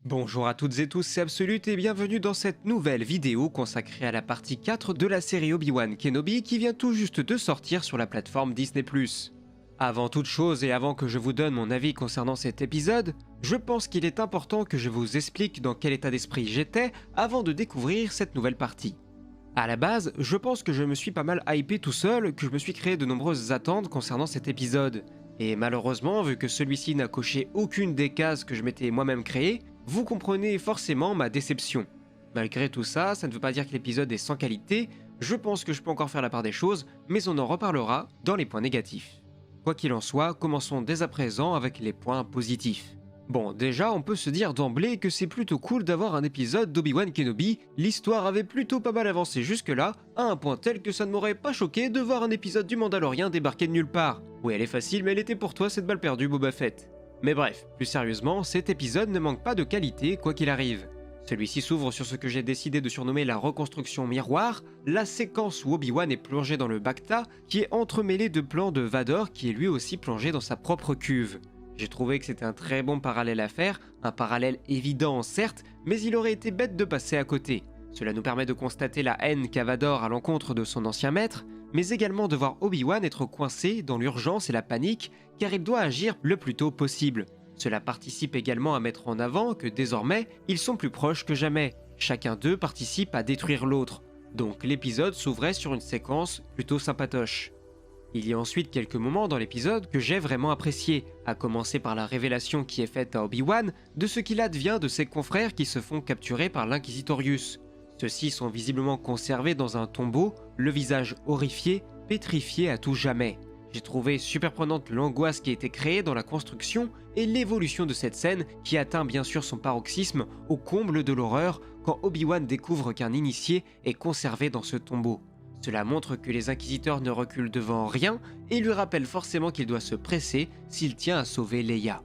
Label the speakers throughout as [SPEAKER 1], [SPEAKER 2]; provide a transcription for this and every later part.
[SPEAKER 1] Bonjour à toutes et tous, c'est Absolute et bienvenue dans cette nouvelle vidéo consacrée à la partie 4 de la série Obi-Wan Kenobi qui vient tout juste de sortir sur la plateforme Disney+. Avant toute chose et avant que je vous donne mon avis concernant cet épisode, je pense qu'il est important que je vous explique dans quel état d'esprit j'étais avant de découvrir cette nouvelle partie. À la base, je pense que je me suis pas mal hypé tout seul, que je me suis créé de nombreuses attentes concernant cet épisode. Et malheureusement, vu que celui-ci n'a coché aucune des cases que je m'étais moi-même créées, vous comprenez forcément ma déception. Malgré tout ça, ça ne veut pas dire que l'épisode est sans qualité, je pense que je peux encore faire la part des choses, mais on en reparlera dans les points négatifs. Quoi qu'il en soit, commençons dès à présent avec les points positifs. Bon, déjà, on peut se dire d'emblée que c'est plutôt cool d'avoir un épisode d'Obi-Wan Kenobi, l'histoire avait plutôt pas mal avancé jusque-là, à un point tel que ça ne m'aurait pas choqué de voir un épisode du Mandalorien débarquer de nulle part. Oui, elle est facile, mais elle était pour toi cette balle perdue, Boba Fett. Mais bref, plus sérieusement, cet épisode ne manque pas de qualité quoi qu'il arrive. Celui-ci s'ouvre sur ce que j'ai décidé de surnommer la reconstruction miroir, la séquence où Obi-Wan est plongé dans le Bacta, qui est entremêlé de plans de Vador qui est lui aussi plongé dans sa propre cuve. J'ai trouvé que c'était un très bon parallèle à faire, un parallèle évident certes, mais il aurait été bête de passer à côté. Cela nous permet de constater la haine qu'a Vador à l'encontre de son ancien maître, mais également de voir Obi-Wan être coincé dans l'urgence et la panique, car il doit agir le plus tôt possible. Cela participe également à mettre en avant que désormais, ils sont plus proches que jamais. Chacun d'eux participe à détruire l'autre. Donc l'épisode s'ouvrait sur une séquence plutôt sympatoche. Il y a ensuite quelques moments dans l'épisode que j'ai vraiment apprécié, à commencer par la révélation qui est faite à Obi-Wan de ce qu'il advient de ses confrères qui se font capturer par l'Inquisitorius. Ceux-ci sont visiblement conservés dans un tombeau, le visage horrifié, pétrifié à tout jamais. J'ai trouvé super prenante l'angoisse qui a été créée dans la construction et l'évolution de cette scène qui atteint bien sûr son paroxysme au comble de l'horreur quand Obi-Wan découvre qu'un initié est conservé dans ce tombeau. Cela montre que les inquisiteurs ne reculent devant rien et lui rappellent forcément qu'il doit se presser s'il tient à sauver Leia.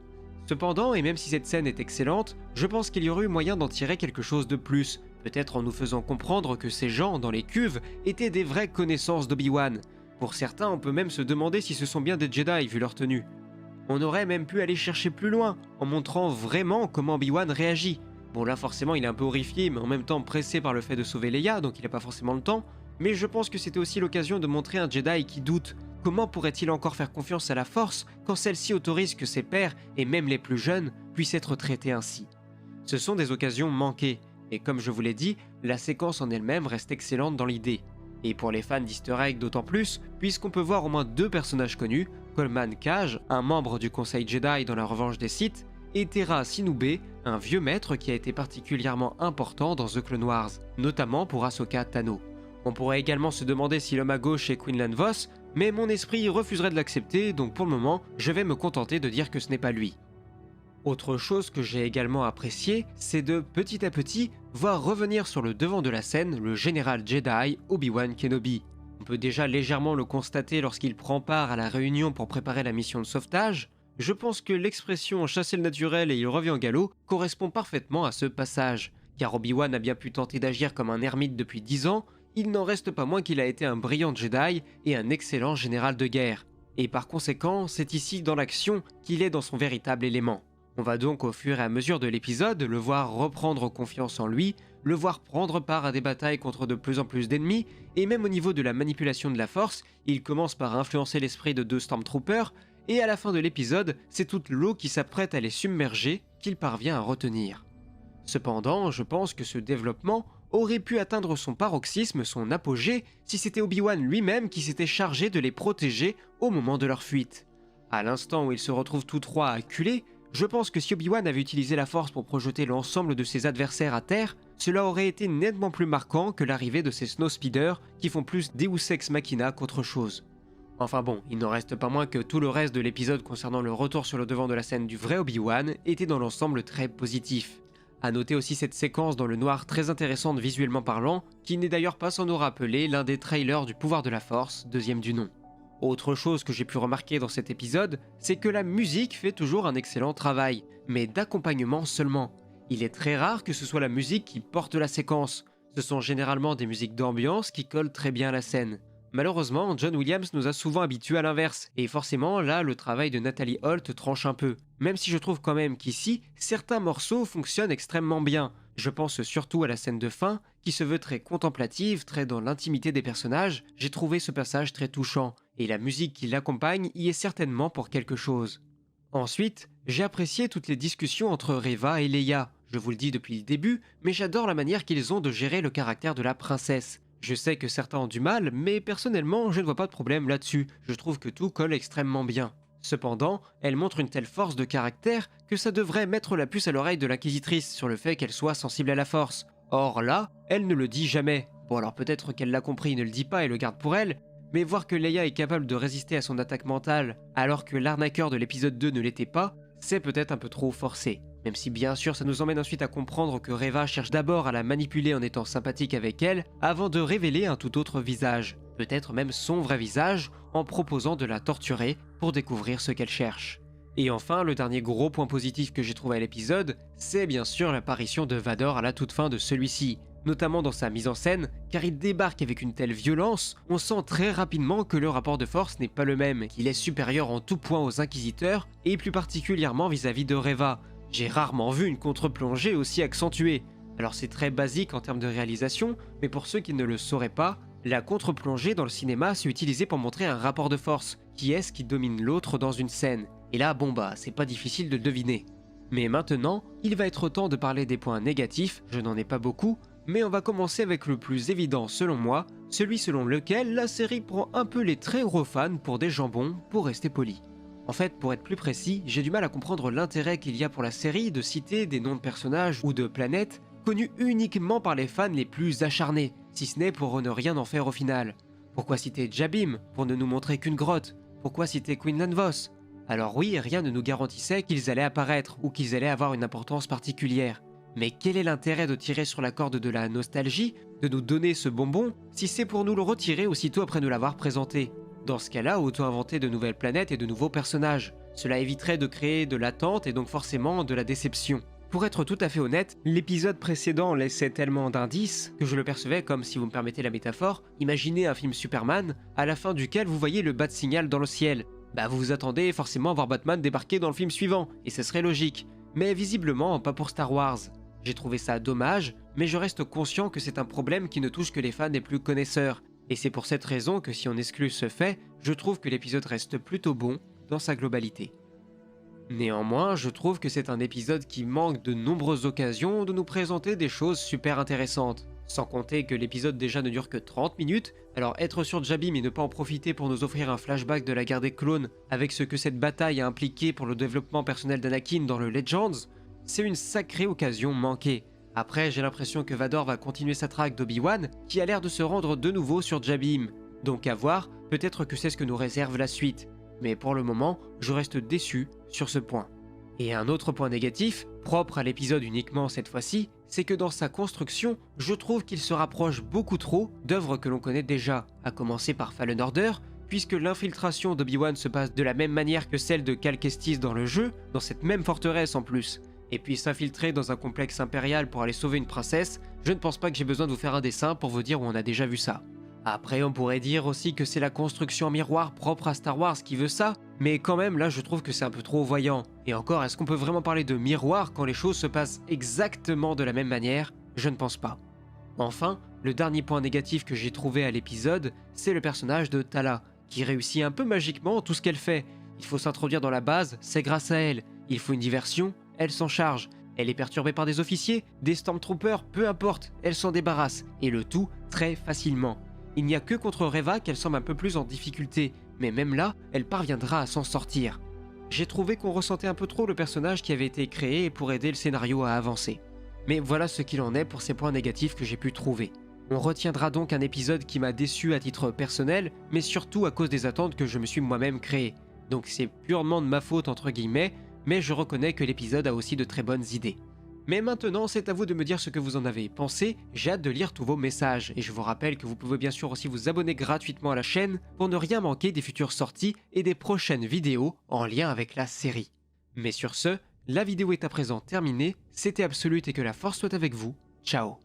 [SPEAKER 1] Cependant, et même si cette scène est excellente, je pense qu'il y aurait eu moyen d'en tirer quelque chose de plus, peut-être en nous faisant comprendre que ces gens dans les cuves étaient des vraies connaissances d'Obi-Wan. Pour certains, on peut même se demander si ce sont bien des Jedi vu leur tenue. On aurait même pu aller chercher plus loin, en montrant vraiment comment Obi-Wan réagit. Bon là forcément il est un peu horrifié, mais en même temps pressé par le fait de sauver Leia, donc il n'a pas forcément le temps, mais je pense que c'était aussi l'occasion de montrer un Jedi qui doute. Comment pourrait-il encore faire confiance à la Force quand celle-ci autorise que ses pairs, et même les plus jeunes, puissent être traités ainsi? Ce sont des occasions manquées, et comme je vous l'ai dit, la séquence en elle-même reste excellente dans l'idée. Et pour les fans d'Easter Egg d'autant plus, puisqu'on peut voir au moins deux personnages connus, Coleman Cage, un membre du Conseil Jedi dans la Revanche des Sith, et Tera Sinube, un vieux maître qui a été particulièrement important dans The Clone Wars, notamment pour Ahsoka Tano. On pourrait également se demander si l'homme à gauche est Quinlan Vos, mais mon esprit refuserait de l'accepter, donc pour le moment, je vais me contenter de dire que ce n'est pas lui. Autre chose que j'ai également apprécié, c'est de petit à petit voir revenir sur le devant de la scène le général Jedi Obi-Wan Kenobi. On peut déjà légèrement le constater lorsqu'il prend part à la réunion pour préparer la mission de sauvetage. Je pense que l'expression chasser le naturel et il revient au galop correspond parfaitement à ce passage, car Obi-Wan a bien pu tenter d'agir comme un ermite depuis 10 ans, il n'en reste pas moins qu'il a été un brillant Jedi et un excellent général de guerre. Et par conséquent, c'est ici dans l'action qu'il est dans son véritable élément. On va donc au fur et à mesure de l'épisode le voir reprendre confiance en lui, le voir prendre part à des batailles contre de plus en plus d'ennemis, et même au niveau de la manipulation de la force, il commence par influencer l'esprit de 2 Stormtroopers, et à la fin de l'épisode, c'est toute l'eau qui s'apprête à les submerger qu'il parvient à retenir. Cependant, je pense que ce développement aurait pu atteindre son paroxysme, son apogée, si c'était Obi-Wan lui-même qui s'était chargé de les protéger au moment de leur fuite. À l'instant où ils se retrouvent tous trois acculés, je pense que si Obi-Wan avait utilisé la force pour projeter l'ensemble de ses adversaires à terre, cela aurait été nettement plus marquant que l'arrivée de ces Snowspeeders qui font plus Deus Ex Machina qu'autre chose. Enfin bon, il n'en reste pas moins que tout le reste de l'épisode concernant le retour sur le devant de la scène du vrai Obi-Wan était dans l'ensemble très positif. A noter aussi cette séquence dans le noir très intéressante visuellement parlant, qui n'est d'ailleurs pas sans nous rappeler l'un des trailers du pouvoir de la force, deuxième du nom. Autre chose que j'ai pu remarquer dans cet épisode, c'est que la musique fait toujours un excellent travail, mais d'accompagnement seulement. Il est très rare que ce soit la musique qui porte la séquence, ce sont généralement des musiques d'ambiance qui collent très bien à la scène. Malheureusement, John Williams nous a souvent habitués à l'inverse, et forcément là le travail de Natalie Holt tranche un peu. Même si je trouve quand même qu'ici, certains morceaux fonctionnent extrêmement bien. Je pense surtout à la scène de fin, qui se veut très contemplative, très dans l'intimité des personnages. J'ai trouvé ce passage très touchant, et la musique qui l'accompagne y est certainement pour quelque chose. Ensuite, j'ai apprécié toutes les discussions entre Reva et Leia. Je vous le dis depuis le début, mais j'adore la manière qu'ils ont de gérer le caractère de la princesse. Je sais que certains ont du mal, mais personnellement, je ne vois pas de problème là-dessus. Je trouve que tout colle extrêmement bien. Cependant, elle montre une telle force de caractère que ça devrait mettre la puce à l'oreille de l'inquisitrice sur le fait qu'elle soit sensible à la force. Or là, elle ne le dit jamais. Bon alors peut-être qu'elle l'a compris, ne le dit pas et le garde pour elle, mais voir que Leia est capable de résister à son attaque mentale alors que l'arnaqueur de l'épisode 2 ne l'était pas, c'est peut-être un peu trop forcé. Même si bien sûr ça nous emmène ensuite à comprendre que Reva cherche d'abord à la manipuler en étant sympathique avec elle, avant de révéler un tout autre visage, peut-être même son vrai visage, en proposant de la torturer pour découvrir ce qu'elle cherche. Et enfin, le dernier gros point positif que j'ai trouvé à l'épisode, c'est bien sûr l'apparition de Vador à la toute fin de celui-ci, notamment dans sa mise en scène, car il débarque avec une telle violence, on sent très rapidement que le rapport de force n'est pas le même, qu'il est supérieur en tout point aux Inquisiteurs, et plus particulièrement vis-à-vis de Reva. J'ai rarement vu une contre-plongée aussi accentuée. Alors c'est très basique en termes de réalisation, mais pour ceux qui ne le sauraient pas, la contre-plongée dans le cinéma s'est utilisée pour montrer un rapport de force, qui est ce qui domine l'autre dans une scène. Et là, bon bah, c'est pas difficile de le deviner. Mais maintenant, il va être temps de parler des points négatifs, je n'en ai pas beaucoup, mais on va commencer avec le plus évident selon moi, celui selon lequel la série prend un peu les très gros fans pour des jambons, pour rester poli. En fait, pour être plus précis, j'ai du mal à comprendre l'intérêt qu'il y a pour la série de citer des noms de personnages ou de planètes connus uniquement par les fans les plus acharnés, si ce n'est pour ne rien en faire au final. Pourquoi citer Jabim pour ne nous montrer qu'une grotte? Pourquoi citer Quinlan Vos? Alors oui, rien ne nous garantissait qu'ils allaient apparaître ou qu'ils allaient avoir une importance particulière. Mais quel est l'intérêt de tirer sur la corde de la nostalgie, de nous donner ce bonbon, si c'est pour nous le retirer aussitôt après nous l'avoir présenté? Dans ce cas-là, autant inventer de nouvelles planètes et de nouveaux personnages. Cela éviterait de créer de l'attente et donc forcément de la déception. Pour être tout à fait honnête, l'épisode précédent laissait tellement d'indices que je le percevais comme, si vous me permettez la métaphore, imaginez un film Superman, à la fin duquel vous voyez le bat signal dans le ciel. Bah vous vous attendez forcément à voir Batman débarquer dans le film suivant, et ce serait logique. Mais visiblement pas pour Star Wars. J'ai trouvé ça dommage, mais je reste conscient que c'est un problème qui ne touche que les fans les plus connaisseurs. Et c'est pour cette raison que si on exclut ce fait, je trouve que l'épisode reste plutôt bon dans sa globalité. Néanmoins, je trouve que c'est un épisode qui manque de nombreuses occasions de nous présenter des choses super intéressantes. Sans compter que l'épisode déjà ne dure que 30 minutes, alors être sur Jabim et ne pas en profiter pour nous offrir un flashback de la guerre des clones avec ce que cette bataille a impliqué pour le développement personnel d'Anakin dans le Legends, c'est une sacrée occasion manquée. Après, j'ai l'impression que Vador va continuer sa traque d'Obi-Wan, qui a l'air de se rendre de nouveau sur Jabim. Donc à voir, peut-être que c'est ce que nous réserve la suite. Mais pour le moment, je reste déçu sur ce point. Et un autre point négatif, propre à l'épisode uniquement cette fois-ci, c'est que dans sa construction, je trouve qu'il se rapproche beaucoup trop d'œuvres que l'on connaît déjà, à commencer par Fallen Order, puisque l'infiltration d'Obi-Wan se passe de la même manière que celle de Cal Kestis dans le jeu, dans cette même forteresse en plus. Et puis s'infiltrer dans un complexe impérial pour aller sauver une princesse, je ne pense pas que j'ai besoin de vous faire un dessin pour vous dire où on a déjà vu ça. Après, on pourrait dire aussi que c'est la construction en miroir propre à Star Wars qui veut ça, mais quand même là je trouve que c'est un peu trop voyant. Et encore, est-ce qu'on peut vraiment parler de miroir quand les choses se passent exactement de la même manière? Je ne pense pas. Enfin, le dernier point négatif que j'ai trouvé à l'épisode, c'est le personnage de Tala, qui réussit un peu magiquement tout ce qu'elle fait. Il faut s'introduire dans la base, c'est grâce à elle. Il faut une diversion, elle s'en charge. Elle est perturbée par des officiers, des stormtroopers, peu importe, elle s'en débarrasse. Et le tout très facilement. Il n'y a que contre Reva qu'elle semble un peu plus en difficulté, mais même là, elle parviendra à s'en sortir. J'ai trouvé qu'on ressentait un peu trop le personnage qui avait été créé pour aider le scénario à avancer. Mais voilà ce qu'il en est pour ces points négatifs que j'ai pu trouver. On retiendra donc un épisode qui m'a déçu à titre personnel, mais surtout à cause des attentes que je me suis moi-même créées. Donc c'est purement de ma faute entre guillemets, mais je reconnais que l'épisode a aussi de très bonnes idées. Mais maintenant, c'est à vous de me dire ce que vous en avez pensé, j'ai hâte de lire tous vos messages, et je vous rappelle que vous pouvez bien sûr aussi vous abonner gratuitement à la chaîne pour ne rien manquer des futures sorties et des prochaines vidéos en lien avec la série. Mais sur ce, la vidéo est à présent terminée, c'était Absolute et que la force soit avec vous, ciao.